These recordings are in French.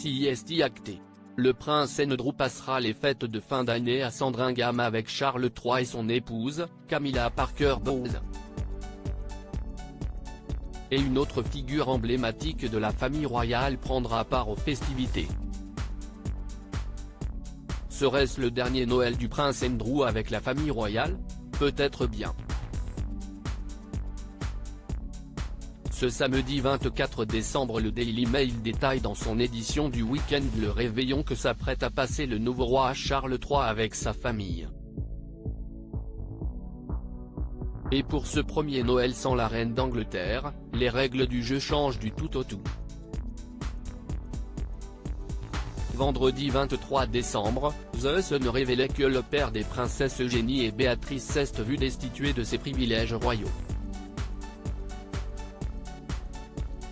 CIST acté. Le prince Andrew passera les fêtes de fin d'année à Sandringham avec Charles III et son épouse, Camilla Parker Bowles. Et une autre figure emblématique de la famille royale prendra part aux festivités. Serait-ce le dernier Noël du prince Andrew avec la famille royale? Peut-être bien. Ce samedi 24 décembre, le Daily Mail détaille dans son édition du week-end le réveillon que s'apprête à passer le nouveau roi Charles III avec sa famille. Et pour ce premier Noël sans la reine d'Angleterre, les règles du jeu changent du tout au tout. Vendredi 23 décembre, The Sun révélait que le père des princesses Eugénie et Béatrice s'est vu destitué de ses privilèges royaux.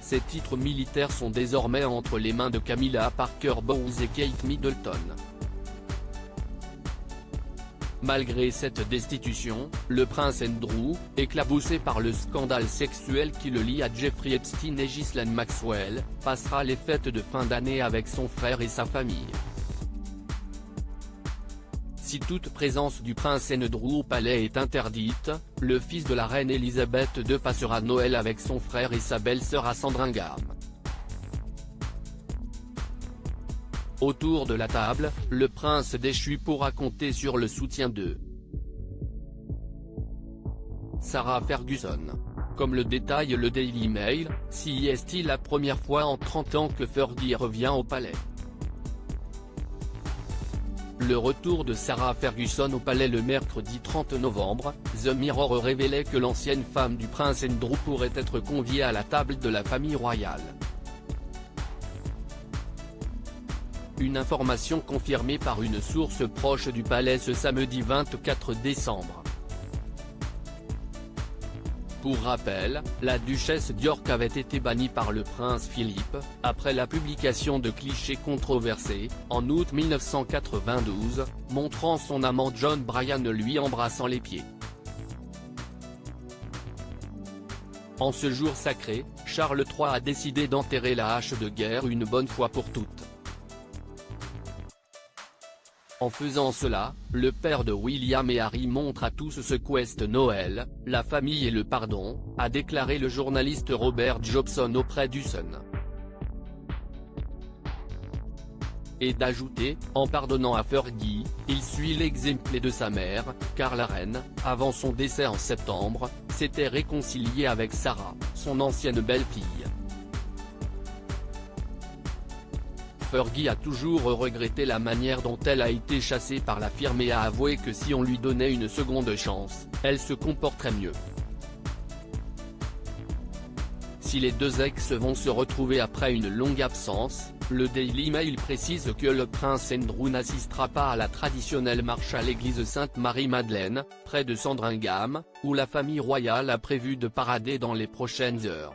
Ces titres militaires sont désormais entre les mains de Camilla Parker Bowles et Kate Middleton. Malgré cette destitution, le prince Andrew, éclaboussé par le scandale sexuel qui le lie à Jeffrey Epstein et Ghislaine Maxwell, passera les fêtes de fin d'année avec son frère et sa famille. Si toute présence du prince Andrew au palais est interdite, le fils de la reine Elisabeth II passera Noël avec son frère et sa belle-sœur à Sandringham. Autour de la table, le prince déchu pourra compter sur le soutien de Sarah Ferguson. Comme le détaille le Daily Mail, c'est la première fois en 30 ans que Fergie revient au palais. Le retour de Sarah Ferguson au palais le mercredi 30 novembre, The Mirror révélait que l'ancienne femme du prince Andrew pourrait être conviée à la table de la famille royale. Une information confirmée par une source proche du palais ce samedi 24 décembre. Pour rappel, la duchesse d'York avait été bannie par le prince Philippe, après la publication de clichés controversés, en août 1992, montrant son amant John Bryan lui embrassant les pieds. En ce jour sacré, Charles III a décidé d'enterrer la hache de guerre une bonne fois pour toutes. En faisant cela, le père de William et Harry montre à tous ce qu'est Noël, la famille et le pardon, a déclaré le journaliste Robert Jobson auprès du Sun. Et d'ajouter, en pardonnant à Fergie, il suit l'exemple de sa mère, car la reine, avant son décès en septembre, s'était réconciliée avec Sarah, son ancienne belle-fille. Fergie a toujours regretté la manière dont elle a été chassée par la firme et a avoué que si on lui donnait une seconde chance, elle se comporterait mieux. Si les deux ex vont se retrouver après une longue absence, le Daily Mail précise que le prince Andrew n'assistera pas à la traditionnelle marche à l'église Sainte-Marie-Madeleine, près de Sandringham, où la famille royale a prévu de parader dans les prochaines heures.